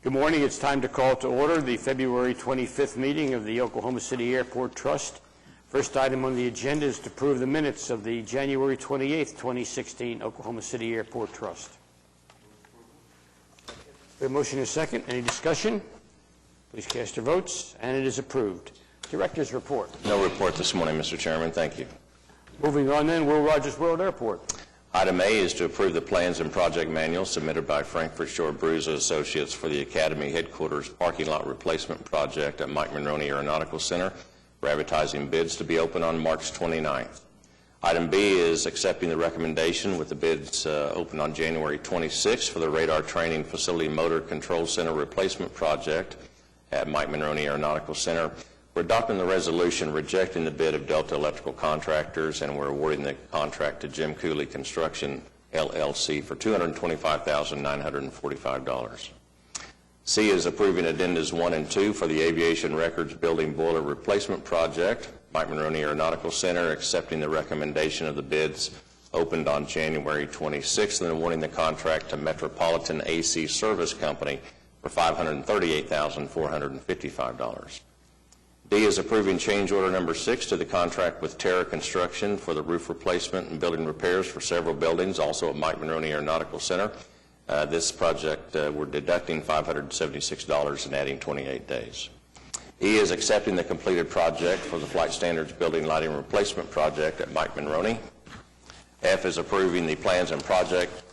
Good morning. It's time to call to order the February 25th meeting of the Oklahoma City Airport Trust. First item on the agenda is to approve the minutes of the January 28th, 2016 Oklahoma City Airport Trust. We have a motion and a second. Any discussion? Please cast your votes, and it is approved. Director's report. No report this morning, Mr. Chairman. Thank you. Moving on then, Will Rogers World Airport. Item A is to approve the plans and project manual submitted by Frankfurt Short Bruza Associates for the Academy Headquarters parking lot replacement project at Mike Monroney Aeronautical Center. We're advertising bids to be open on March 29th. Item B is accepting the recommendation with the bids open on January 26th for the Radar Training Facility Motor Control Center replacement project at Mike Monroney Aeronautical Center. We're adopting the resolution rejecting the bid of Delta Electrical Contractors, and we're awarding the contract to Jim Cooley Construction, LLC for $225,945. C is approving addendas 1 and 2 for the Aviation Records Building Boiler Replacement Project, Mike Monroney Aeronautical Center, accepting the recommendation of the bids opened on January 26th and awarding the contract to Metropolitan AC Service Company for $538,455. D is approving change order number 6 to the contract with Terra Construction for the roof replacement and building repairs for several buildings, also at Mike Monroney Aeronautical Center. This project, we're deducting $576 and adding 28 days. E is accepting the completed project for the Flight Standards Building Lighting Replacement Project at Mike Monroney. F is approving the plans and project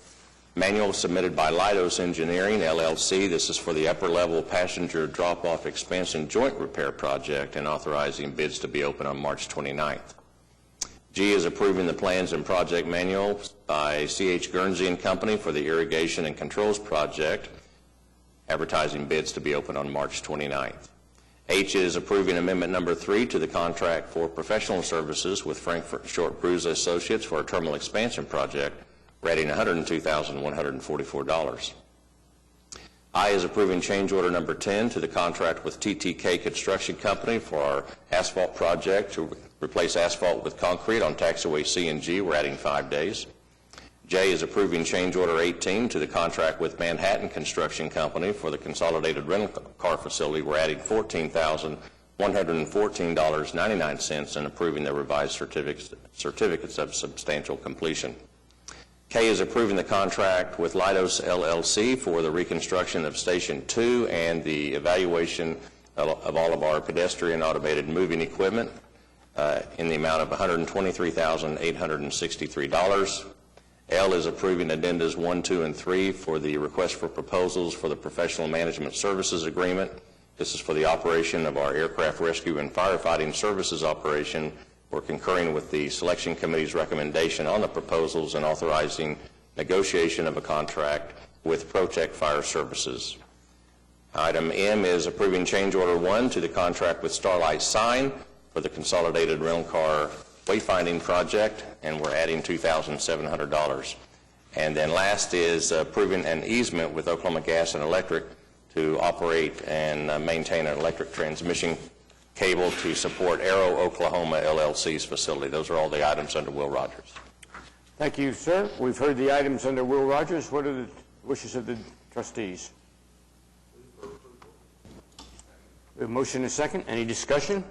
manual submitted by Leidos Engineering, LLC. This is for the upper level passenger drop-off expansion joint repair project and authorizing bids to be open on March 29th. G is approving the plans and project manual by C.H. Guernsey and Company for the irrigation and controls project, advertising bids to be open on March 29th. H is approving amendment number 3 to the contract for professional services with Frankfurt Short Bruza Associates for a terminal expansion project, adding $102,144. I is approving change order number 10 to the contract with TTK Construction Company for our asphalt project to replace asphalt with concrete on taxiway C and G. We're adding 5 days. J is approving change order 18 to the contract with Manhattan Construction Company for the consolidated rental car facility. We're adding $14,114.99 and approving the revised certificates of substantial completion. K is approving the contract with Leidos LLC for the reconstruction of Station 2 and the evaluation of all of our pedestrian automated moving equipment in the amount of $123,863. L is approving addendas 1, 2, and 3 for the request for proposals for the professional management services agreement. This is for the operation of our aircraft rescue and firefighting services operation. We're concurring with the selection committee's recommendation on the proposals and authorizing negotiation of a contract with Protec Fire Services. Item M is approving change order 1 to the contract with Starlight Sign for the consolidated rental car wayfinding project, and we're adding $2,700. And then last is approving an easement with Oklahoma Gas and Electric to operate and maintain an electric transmission cable to support Aero Oklahoma LLC's facility. Those are all the items under Will Rogers. Thank you, sir. We've heard the items under Will Rogers. What are the wishes of the trustees? We have a motion and a second. Any discussion?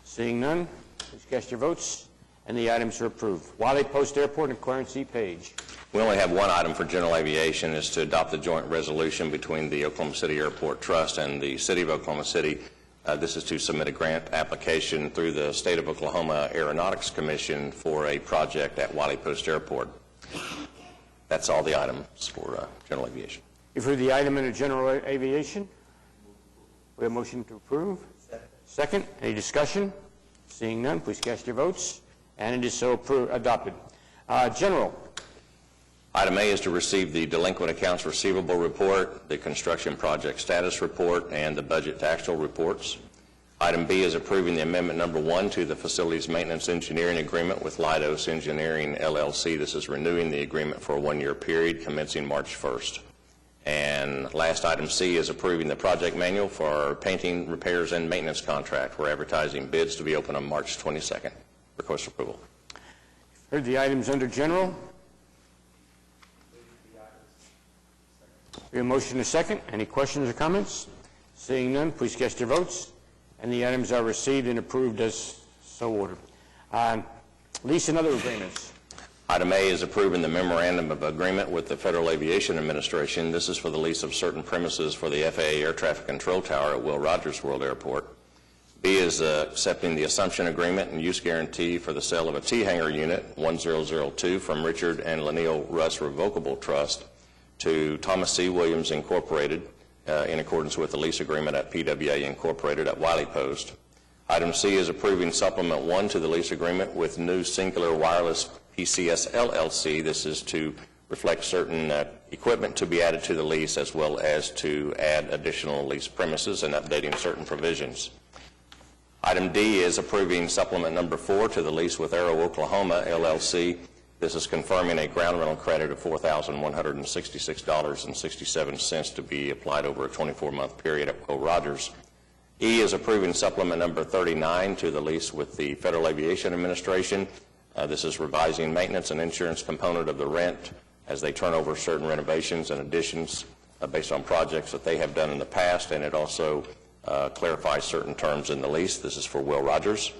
Seeing none, please cast your votes, and the items are approved. Wiley Post Airport and Clarence E. Page. We only have one item for general aviation, is to adopt the joint resolution between the Oklahoma City Airport Trust and the City of Oklahoma City. This is to submit a grant application through the State of Oklahoma Aeronautics Commission for a project at Wiley Post Airport. That's all the items for general aviation. You've heard the item under general aviation. We have a motion to approve. Second. Any discussion? Seeing none, please cast your votes, and it is so adopted. General. Item A is to receive the delinquent accounts receivable report, the construction project status report, and the budget to actual reports. Item B is approving the amendment number 1 to the facilities maintenance engineering agreement with Leidos Engineering, LLC. This is renewing the agreement for a 1-year period commencing March 1st. And last, item C is approving the project manual for our painting, repairs, and maintenance contract. We're advertising bids to be open on March 22nd. Request approval. Heard the items under general. We have a motion and a second. Any questions or comments? Seeing none, please cast your votes. And the items are received and approved as so ordered. Lease and other agreements. Item A is approving the memorandum of agreement with the Federal Aviation Administration. This is for the lease of certain premises for the FAA Air Traffic Control Tower at Will Rogers World Airport. B is accepting the assumption agreement and use guarantee for the sale of a T-Hangar Unit 1002 from Richard and Lanil Russ Revocable Trust to Thomas C. Williams Incorporated in accordance with the lease agreement at PWA Incorporated at Wiley Post. Item C is approving Supplement 1 to the lease agreement with New Singular Wireless PCS LLC. This is to reflect certain equipment to be added to the lease as well as to add additional lease premises and updating certain provisions. Item D is approving Supplement Number 4 to the lease with Aero Oklahoma LLC. This is confirming a ground rental credit of $4,166.67 to be applied over a 24-month period at Will Rogers. E is approving Supplement Number 39 to the lease with the Federal Aviation Administration. This is revising maintenance and insurance component of the rent as they turn over certain renovations and additions based on projects that they have done in the past, and it also clarifies certain terms in the lease. This is for Will Rogers.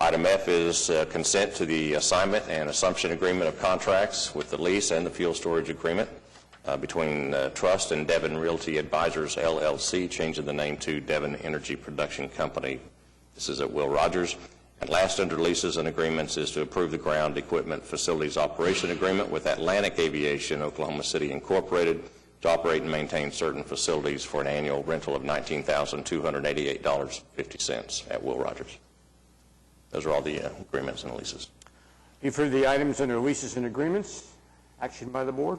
Item F is consent to the assignment and assumption agreement of contracts with the lease and the fuel storage agreement between Trust and Devon Realty Advisors, LLC, changing the name to Devon Energy Production Company. This is at Will Rogers. And last under leases and agreements is to approve the ground equipment facilities operation agreement with Atlantic Aviation, Oklahoma City Incorporated, to operate and maintain certain facilities for an annual rental of $19,288.50 at Will Rogers. Those are all the agreements and leases. You've heard the items under leases and agreements. Action by the board.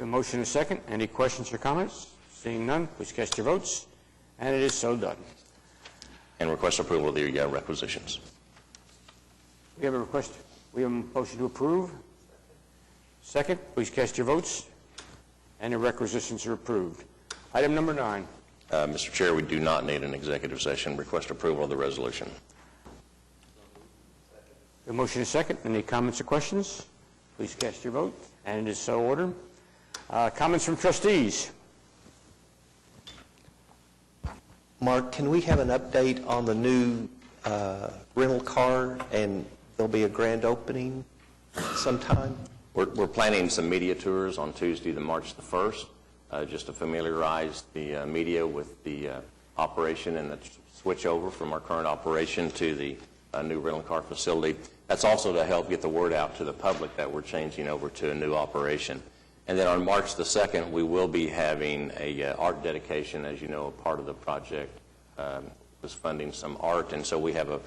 A motion and a second. Any questions or comments? Seeing none, please cast your votes. And it is so done. And request approval of the requisitions. We have a request. We have a motion to approve. Second, please cast your votes. And the requisitions are approved. Item number 9. Mr. Chair, we do not need an executive session. Request approval of the resolution. A motion is second. Any comments or questions? Please cast your vote. And it is so ordered. Comments from trustees. Mark, can we have an update on the new rental car, and there'll be a grand opening sometime? We're planning some media tours on Tuesday, March the 1st, just to familiarize the media with the operation and the switch over from our current operation to the new rental car facility. That's also to help get the word out to the public that we're changing over to a new operation. And then on March the 2nd, we will be having a art dedication. As you know, a part of the project was funding some art, and so we have a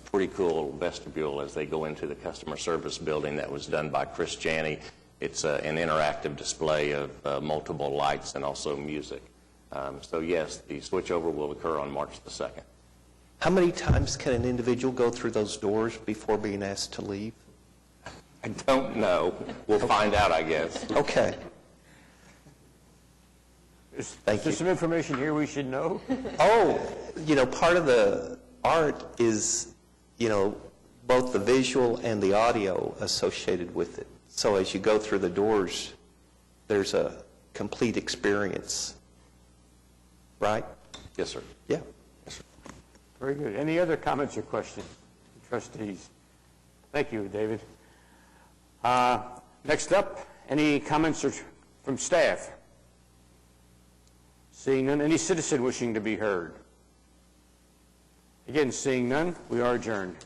pretty cool vestibule as they go into the customer service building that was done by Chris Janney. It's an interactive display of multiple lights and also music. So yes, the switchover will occur on March the 2nd. How many times can an individual go through those doors before being asked to leave? I don't know. We'll find out, I guess. Okay. Is Thank there you. some information here we should know? Oh, part of the art is, both the visual and the audio associated with it. So as you go through the doors, there's a complete experience. Right? Yes, sir. Yeah. Very good. Any other comments or questions, trustees? Thank you, David. Next up, any comments from staff? Seeing none, any citizen wishing to be heard? Again, seeing none, we are adjourned.